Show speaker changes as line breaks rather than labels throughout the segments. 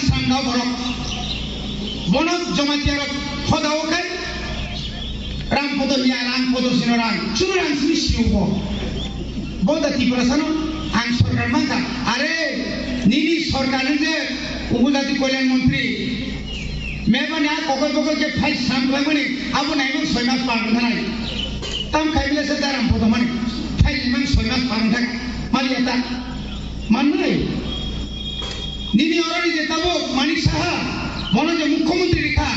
sangga borok bonot jomatiar khoda okai rang podo sinorang curang sini siubo boda Tripura sano ang sorkar mangka are nini sorkar je উপজাতি কল্যাণ মন্ত্রী মেবানে ককর ককরকে file সামলাই মানে আবু নাইমন 6 মাস পালন থানাই তাম খাইলে সে দারাম পদ মানে ফাইল মান 6 মাস পালন থাকা মালি এটা মাননাই নিনি অরনি যে তাবো মানিক সাহা মনে যে মুখ্যমন্ত্রী রেখা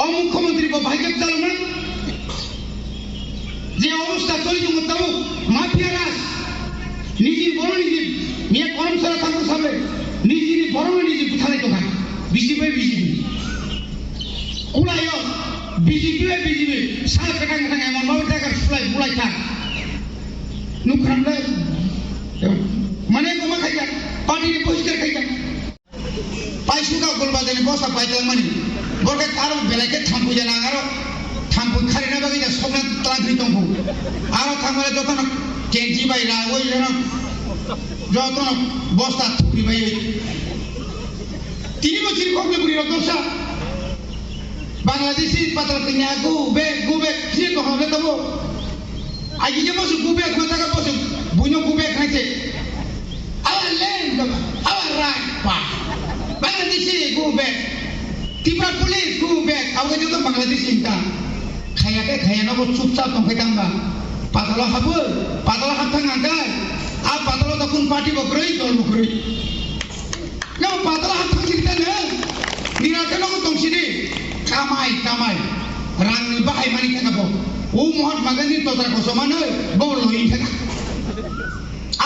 অমুখ্যমন্ত্রী ভাইকে চালমান যে অবস্থা চলিত তাবো মাফিয়া রাজ নিজে বড় নিজে নিয়ে কর্মচারী থাকতে সামনে নিজে বড় নিজে কোথায় তো ভাই বিজেপি কুলাইও বিজেপি সাল কাটাং কাটাং এমন ভাবে টাকার সুলাই বুলাই থাক নুকরামলে মানে কমা খাইয়া পানির পরিষ্কার খাইয়া পাইসুকা গলবাজানি বসা পাইতে মানে বরকে কারো বেলাকে থাম্পু জানা আরো থাম্পু খারি না বাকি যা সবনা তান্ত্রিক তম্পু আরো থামলে যখন কেঞ্চি বাইরা ওই যখন বস্তা থুপি বাই 3 বছর কমলে বুড়ি রদসা বাংলাদেশি পাতলা কিনা গুবে কি তো হবে তবো আজ যে বসে গুবে মাথাকা বসে বুনো গুবে খাইছে আবার লেন আবার রাগ পা বাংলাদেশি গুবে Tripura পুলিশ গুবে আগে যত বাংলাদেশি ইনকা খায়া না চুপচাপ তংখাইতামবা পাতলা হাবথাং আঙ্গাই আর পাতলা তখন পার্টি বকরই দল বকরই না পাতলা হাবথাং সিরিতানে নিরাকে নগর দংসিনি কামাই রাংনি বাহাই মানি থাকাবো ও মহাত্মা গান্ধী তথা কসমান বল হই থাকা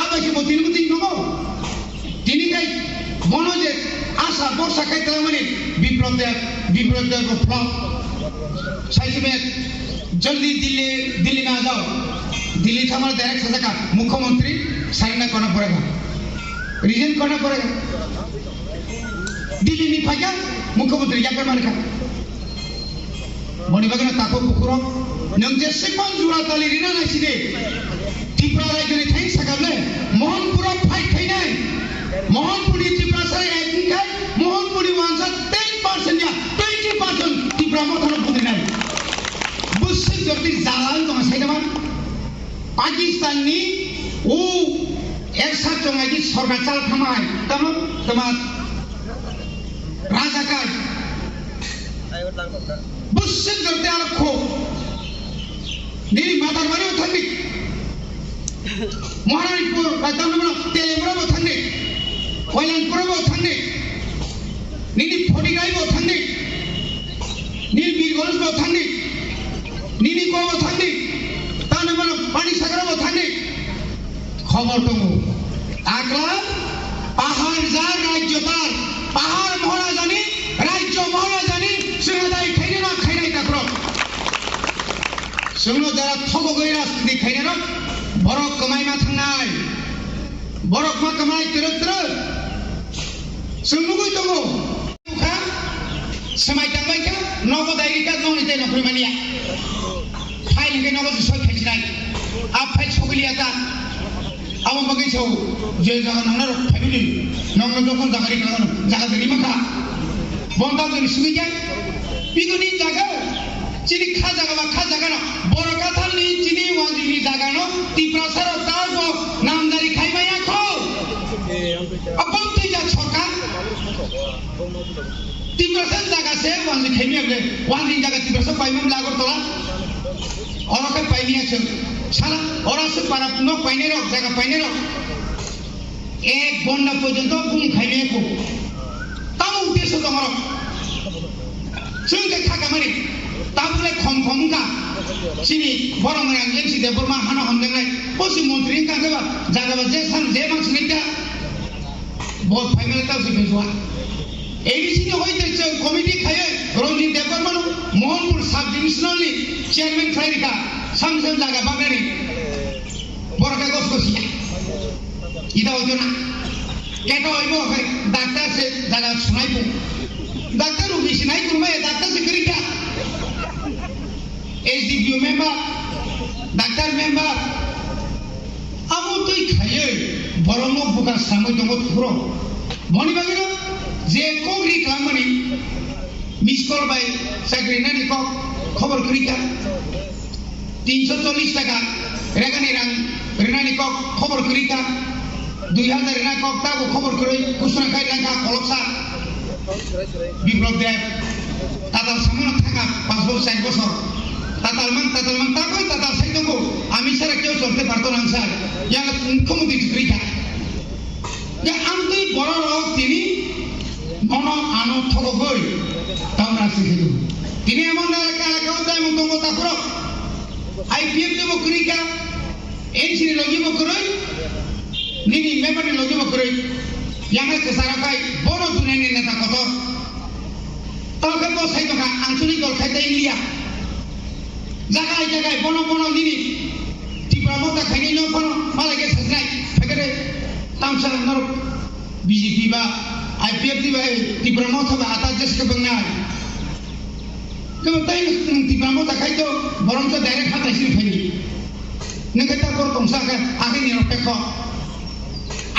আবাসে মতিন নগো তিনি গাই মনোজে আশা বর্ষা খাইতে মানে বিপ্লব ফ্লপ সাইসিমে জলদি দিল্লি না যাও दिल्ली था हमारा डायरेक्ट सजा का मुख्यमंत्री साइन करना पड़ेगा रिजाइन करना पड़ेगा दिल्ली नहीं फाइया मुख्यमंत्री क्या करना है मनी बागना ताको पुकुरो नंगे सिमान जुड़ा ताली रिना नहीं सीधे त्रिपुरा राज्य ने थे सकाबले मोहनपुरा फाइट थे नहीं मोहनपुरी त्रिपुरा से एक है मोहनपुरी वांसा 10% या 20% त्रिपुरा में थाना पुत्री नहीं बुस्से जोड़ी जालाल तो मसाई ना पाकिस्तान नी ओ एक साथ चंगाई सरकार चाल खामाय तमा राजा का बुस्से करते आर खो नी मातारवाड़ी उठानी महारानीपुर राजधानी तेलेंगुना उठानी कोयलानपुर उठानी नी फोड़ीगाई उठानी नी बीरगंज उठानी नी को उठानी पानी सागर थाने खबर दो आगला पहाड़ जा राज्यपाल पहाड़ महला जानी राज्य महला जानी सुनादाई खाइने ना खाइनाय ताकरो सुनो जरा थगो गइरा स्थिति खाइने ना बरक कमाइमा थांनाय बरक मा कमाइ तरत्र सुनुगै दङो खा समाय थांबाय का नगद दायरिका दंनि ते नखरि मानिया फाइल के नगद सय खाइनाय आप फाइल सोगलिया था अब मगे छौ जे जगह नंगर फैमिली नंगर जखन जागारि खानो जागा देरि माखा बंदा जनि सुबिया बिगुनि जागा चिनि खा जागा न बरका थालनि चिनि वाजिनि जागा न त्रिपुरा सर ताव नामदारी खाइमाया खो अपन तेजा छका त्रिपुरा सर जागा से वाजि खाइमियाबले वाजि जागा त्रिपुरा सर पाइमम लागोर तला और के पाइनिया छ सारा और से पारा न पाइने रो जगह पाइने रो एक घंटा पर्यंत घुम खाइने को तब उद्देश्य तमरो सुनके खाका माने ताबुले खम का सिनि बरम रांगले सिदे बरमा हाना हमदेंलाय पसि मंत्री का गबा जागाबा जे सान जे मानसि नैता बहुत फाइनल ता से भेजवा एडीसी होइते छ कमिटी खाए Ranjit Devvarman Mohanpur sub divisional chairman खाइरिका संसद जागा बागानी बरका गसगसिया इदा होजना केटा होइबो डाक्टर से जागा सुनाइबो डाक्टर रुगी सिनाइ कुरबाय डाक्टर से करिका एसडीपीओ मेंबर डाक्टर मेंबर अब तो खाइए बरमो बुका सामो दंगो थुरो मनि बागिनो যে কোগরি খালামনি মিস কল বাই চাকরি নানি কক খবর করিকা 340 টাকা রেগানি রাং রেনানি কক খবর করিকা 2000 রেনা কক তাগো খবর করি কুসনা খাই রাঙ্গা কলকসা বিপ্লব দেব তাতাল সামনে থাকা 5 বছর 4 বছর তাতাল মান তাকই তাতাল সাইতঙ্গো আমি সারা কেউ চলতে পারতো না স্যার ইয়া মুখ্যমন্ত্রী করিকা যে আমি বড় লোক তিনি মন আনো ঠকই তাও না শিখেছিল তিনি এমন এলাকাও তাই মন্তব্য তা করো আইপিএফ দেব করিকা এনসি লগিব করই নিনি মেম্বারে লগিব করই ইয়াঙ্গা সারাকাই বড় দুনিয়ার নেতা কত তাকে বসাই টাকা আঞ্চলিক দল খাইতে ইন্ডিয়া জায়গায় জায়গায় বন নিনি ত্রিপুরা মতা খাইনি ন বন মালাকে সাজনাই ফেরে তামসার নর বিজেপি বা আইপিএফ দিবা ত্রিপুরা মতা বা আতা জেসকে বংনাই কেবল তাই ত্রিপুরা মতা খাইতো বরং তো ডাইরেক্ট হাতাইছি ফাইনি নেগেটা বড় কংসাকে আগে নিরপেক্ষ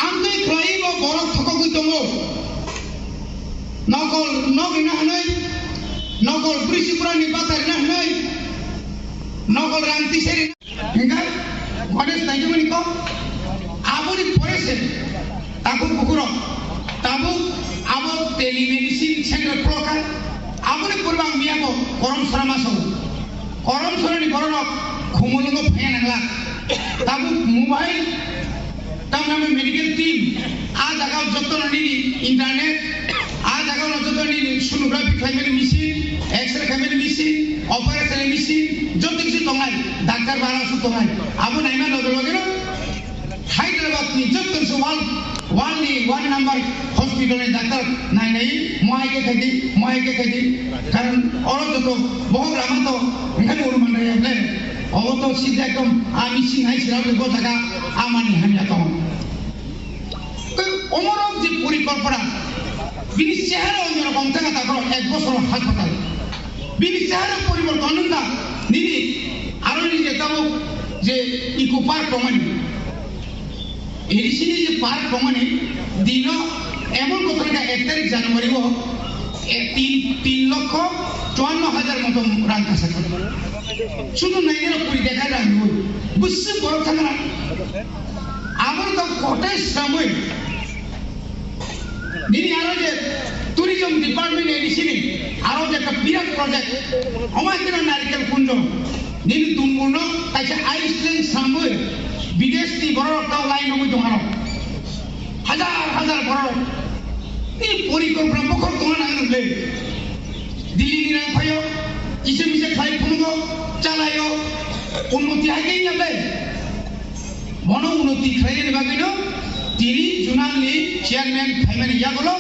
আমি খাইব বড় ঠকই দङ নকল নগিনা হনই নকল ব্রিসিপুরানি বাতারিনা হনই নকল রান্তি সেরি ইংগা গণেশ নাইজমনি কো আবুনি পরেছে তাবু পুকুর তাবু আবু টেলিমেডিসিন সেন্টার প্রকার আবুনি পূর্বাং মিয়াবো করম সরামাসো করম সরানি বড় খুমুলঙ্গ ফেন নাংলা তাবু মোবাইল তাও নামে মেডিকেল টিম আ জায়গাও যত্ন নিনি ইন্টারনেট আ জায়গাও যত্ন নিনি সোনোগ্রাফি খাইমেনি মেশিন এক্সরে খাইমেনি মেশিন অপারেশন মেশিন যত কিছু দঙাই ডাক্তার বারাসু দঙাই আবু নাইমা লগে লগে হায়দ্রাবাদ নি যত কিছু ওয়ান নাম্বার হসপিটালে ডাক্তার নাই মহাইকে খাইদি কারণ অর যত বহু রামা তো এখানে অনুমান রয়ে অবত সিদ্ধা একদম আমি সিংহাই ছিলাম গোথাকা আমানি হামিয়া কম অমরক যে পরিকল্পনা বিনি চেহারা অন্যরকম থাকা তারপর 1 বছর হাসপাতাল বিনি চেহারা পরিবর্তন না নিনি আরো নিজে তাবো যে ইকো পার্ক কমানি এরিসিনি যে পার্ক কমানি দিন এমন কথা 1 তারিখ জানুয়ারি 3,54,000 মতো রান কাছে শুধু নাইগেরা পুরি দেখা যায় বুঝছে বড় থাকে না আমার তো কোটাই সময় নিনি আরো যে ট্যুরিজম ডিপার্টমেন্ট এডিসিনি আরো যে একটা বিরাট প্রজেক্ট অমাইকের নারিকেল কুঞ্জ নিনি তুমপূর্ণ তাইছে আইসল্যান্ড সাময় বিদেশ নি বড় তাও লাইন নমই দোকান হাজার বড় এই পরিকল্পনা মুখর দোকান আনলে দিল্লি নিরাং ফাইও ইসে মিসে খাই ফুনগো চালাইও উন্নতি হাইকেই যাবে মন উন্নতি খাইলে বাকিন তিনি জুনালনি চেয়ারম্যান খাইমানি ইয়াগুলো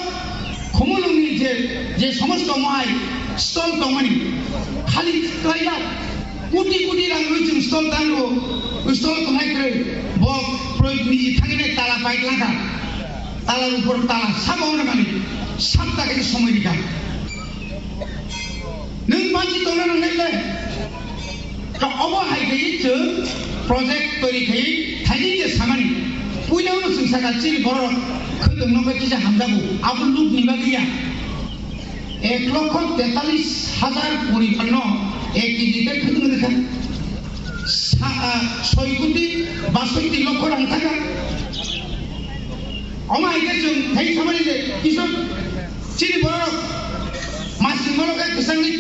খুমুলুংনি যে সমস্ত মহাই স্টল দঙনি খালি খাইয়া কোটি রাং রয়েছে স্টল দাঙ্গো স্টল তোমায় করে বক প্রয়োগ নিজে থাকি তালা পাইক লাগা তালার উপর তালা সাবানো মানে 7 টাকা সময় দিকা नों मानसि दंना नंनायलाय अबहाय गई जों प्रजेक्ट तैरि खाई थाइनि जे सामानि पुइलावनो जों सागालसि बर' खोदोंनो बायदि जे हामजाबो आबो लुक निबा गैया 1,43,000 परिपन्न 1 केजिতে खोदोंनो देखा 6 কোটি 62 লক্ষ রাং থাকা अमाय जों थाइ सामानि जे किसब सिरि बर' मासि मलगाय गोसांनि